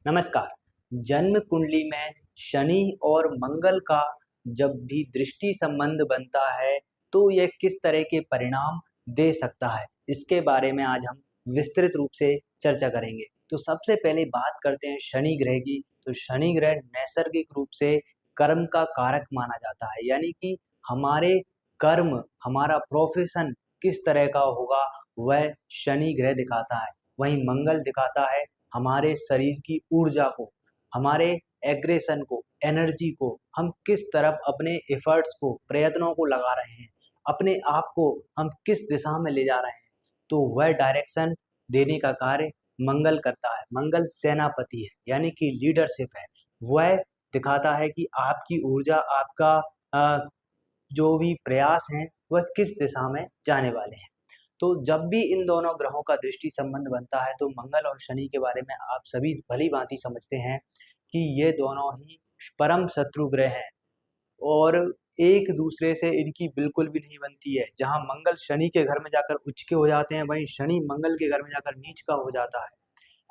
नमस्कार। जन्म कुंडली में शनि और मंगल का जब भी दृष्टि संबंध बनता है, तो यह किस तरह के परिणाम दे सकता है, इसके बारे में आज हम विस्तृत रूप से चर्चा करेंगे। तो सबसे पहले बात करते हैं शनि ग्रह की। तो शनि ग्रह नैसर्गिक रूप से कर्म का कारक माना जाता है, यानी कि हमारे कर्म, हमारा प्रोफेशन किस तरह का होगा, वह शनि ग्रह दिखाता है। वहीं मंगल दिखाता है हमारे शरीर की ऊर्जा को, हमारे एग्रेशन को, एनर्जी को, हम किस तरफ अपने एफर्ट्स को, प्रयत्नों को लगा रहे हैं, अपने आप को हम किस दिशा में ले जा रहे हैं, तो वह डायरेक्शन देने का कार्य मंगल करता है। मंगल सेनापति है, यानी कि लीडरशिप है। वह दिखाता है कि आपकी ऊर्जा, आपका जो भी प्रयास हैं, वह किस दिशा में जाने वाले हैं। तो जब भी इन दोनों ग्रहों का दृष्टि संबंध बनता है, तो मंगल और शनि के बारे में आप सभी भली-भांति समझते हैं कि ये दोनों ही परम शत्रु ग्रह हैं और एक दूसरे से इनकी बिल्कुल भी नहीं बनती है। जहाँ मंगल शनि के घर में जाकर उच्च के हो जाते हैं, वहीं शनि मंगल के घर में जाकर नीच का हो जाता है।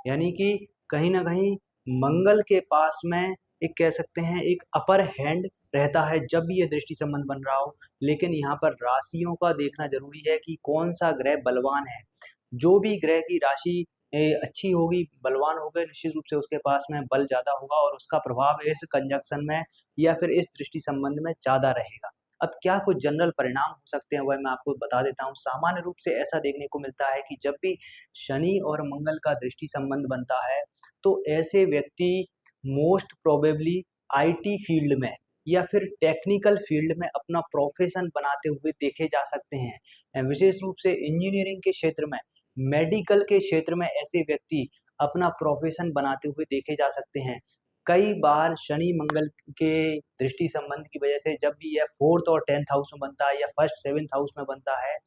यानी कि कहीं न कहीं मंगल के पास में एक कह सकते हैं एक अपर हैंड रहता है जब भी ये दृष्टि संबंध बन रहा हो। लेकिन यहाँ पर राशियों का देखना ज़रूरी है कि कौन-सा ग्रह बलवान है। जो भी ग्रह की राशि अच्छी होगी, बलवान होगा, निश्चित रूप से उसके पास में बल ज़्यादा होगा और उसका प्रभाव इस कंजंक्शन में या फिर इस दृष्टि संबंध में ज़्यादा रहेगा। अब क्या कुछ जनरल परिणाम हो सकते हैं, वह मैं आपको बता देता हूँ। सामान्य रूप से ऐसा देखने को मिलता है कि जब भी शनि और मंगल का दृष्टि संबंध बनता है, तो ऐसे व्यक्ति मोस्ट प्रोबेबली आईटी फील्ड में या फिर टेक्निकल फील्ड में अपना प्रोफेशन बनाते हुए देखे जा सकते हैं। विशेष रूप से इंजीनियरिंग के क्षेत्र में, मेडिकल के क्षेत्र में ऐसे व्यक्ति अपना प्रोफेशन बनाते हुए देखे जा सकते हैं। कई बार शनि मंगल के दृष्टि संबंध की वजह से जब भी यह 4th और 10th हाउस में बनता है या फर्स्ट 7th हाउस में बनता है,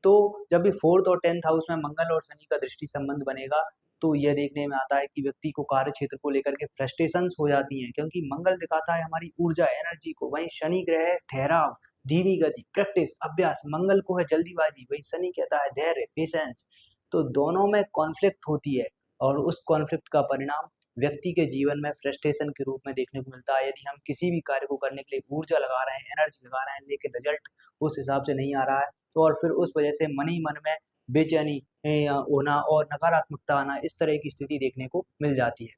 तो जब भी 4th और 10th हाउस में मंगल और शनि का दृष्टि संबंध बनेगा, तो यह देखने में आता है कि व्यक्ति को कार्य क्षेत्र को लेकर के फ्रस्ट्रेशंस हो जाती हैं, क्योंकि मंगल दिखाता है हमारी ऊर्जा, एनर्जी को, वहीं शनि ग्रह है ठहराव, धीमी गति, प्रैक्टिस, अभ्यास। मंगल को है जल्दीबाजी, वहीं शनि कहता है धैर्य, पेशेंस। तो दोनों में कॉन्फ्लिक्ट होती है और उस कॉन्फ्लिक्ट का परिणाम व्यक्ति के जीवन में फ्रस्ट्रेशन के रूप में देखने को मिलता है। यदि हम किसी भी कार्य को करने के लिए ऊर्जा लगा रहे हैं, एनर्जी लगा रहे हैं, लेकिन रिजल्ट उस हिसाब से नहीं आ रहा है, तो और फिर उस वजह से मन ही मन में बेचैनी होना और नकारात्मकता आना, इस तरह की स्थिति देखने को मिल जाती है।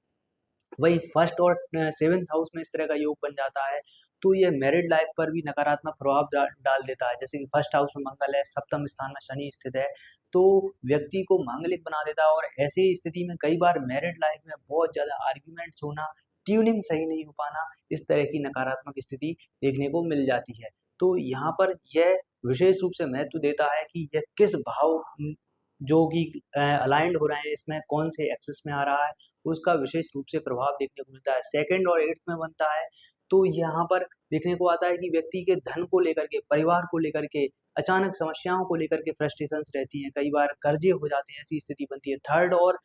वही फर्स्ट और 7th हाउस में इस तरह का योग बन जाता है, तो ये मैरिड लाइफ पर भी नकारात्मक प्रभाव डाल देता है। जैसे कि फर्स्ट हाउस में मंगल है, सप्तम स्थान में शनि स्थित है, तो व्यक्ति को मांगलिक बना देता है और ऐसी स्थिति में कई बार मैरिड लाइफ में बहुत ज़्यादा आर्ग्यूमेंट्स होना, ट्यूनिंग सही नहीं हो पाना, इस तरह की नकारात्मक स्थिति देखने को मिल जाती है। तो यहाँ पर यह विशेष रूप से महत्व देता है कि यह किस भाव जो कि अलाइन्ड हो रहे हैं, इसमें कौन से एक्सिस में आ रहा है, उसका विशेष रूप से प्रभाव देखने को मिलता है। 2nd और 8th में बनता है, तो यहाँ पर देखने को आता है कि व्यक्ति के धन को लेकर के, परिवार को लेकर के, अचानक समस्याओं को लेकर के फ्रस्ट्रेशंस रहती हैं, कई बार कर्जे हो जाते हैं, ऐसी स्थिति बनती है। 3rd और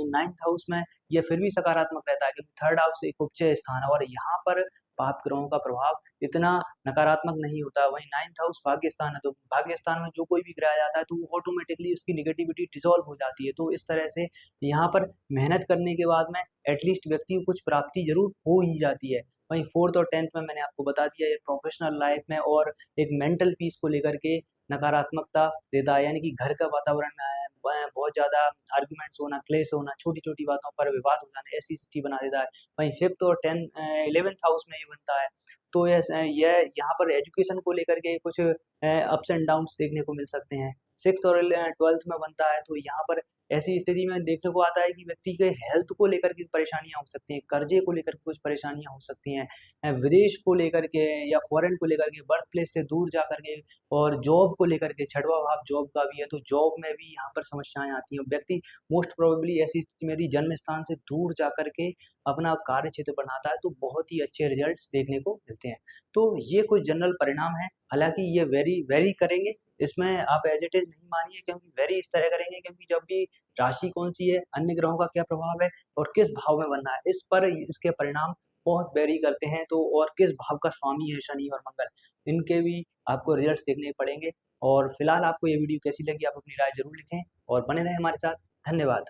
9th हाउस में यह फिर भी सकारात्मक रहता है, क्योंकि 3rd हाउस एक उच्च स्थान है और यहाँ पर पाप ग्रहों का प्रभाव इतना नकारात्मक नहीं होता। वहीं 9th हाउस भाग्य स्थान है, तो भाग्य स्थान में जो कोई भी ग्रह आ जाता है, तो वो ऑटोमेटिकली उसकी नेगेटिविटी डिसॉल्व हो जाती है। तो इस तरह से यहाँ पर मेहनत करने के बाद में एटलीस्ट व्यक्ति को कुछ प्राप्ति ज़रूर हो ही जाती है। वहीं 4th और 10th में मैंने आपको बता दिया, ये प्रोफेशनल लाइफ में और एक मेंटल पीस को लेकर के नकारात्मकता देता है, यानी कि घर का वातावरण बहुत ज़्यादा आर्ग्यूमेंट्स होना, क्लेश होना, छोटी-छोटी बातों पर विवाद हो जाना, ऐसी स्थिति बना देता है। वहीं 5th और 11th हाउस में ये बनता है, तो यह यहाँ पर एजुकेशन को लेकर के कुछ अप्स एंड डाउन्स देखने को मिल सकते हैं। 6th और 12th में बनता है, तो यहाँ पर ऐसी स्थिति में देखने को आता है कि व्यक्ति के हेल्थ को लेकर के परेशानियाँ हो सकती हैं, कर्जे को लेकर के कुछ परेशानियाँ हो सकती हैं, विदेश को लेकर के या फॉरेन को लेकर के, बर्थ प्लेस से दूर जाकर के, और जॉब को लेकर के, 6वां भाव जॉब का भी है, तो जॉब में भी यहाँ पर समस्याएँ आती हैं। व्यक्ति मोस्ट प्रोबेबली ऐसी स्थिति में यदि जन्म स्थान से दूर जाकर के अपना कार्य क्षेत्र बनाता है, तो बहुत ही अच्छे रिजल्ट्स देखने को मिलते हैं। तो ये कुछ जनरल परिणाम हैं, हालाँकि ये वेरी करेंगे, इसमें आप एज़ इट इज़ नहीं मानिए, क्योंकि वेरी इस तरह करेंगे क्योंकि जब भी राशि कौन-सी है, अन्य ग्रहों का क्या प्रभाव है और किस भाव में बनना है, इस पर इसके परिणाम बहुत वेरी करते हैं। तो और किस भाव का स्वामी है शनि और मंगल, इनके भी आपको रिजल्ट्स देखने पड़ेंगे। और फिलहाल आपको ये वीडियो कैसी लगी, आप अपनी राय ज़रूर लिखें और बने रहें हमारे साथ। धन्यवाद।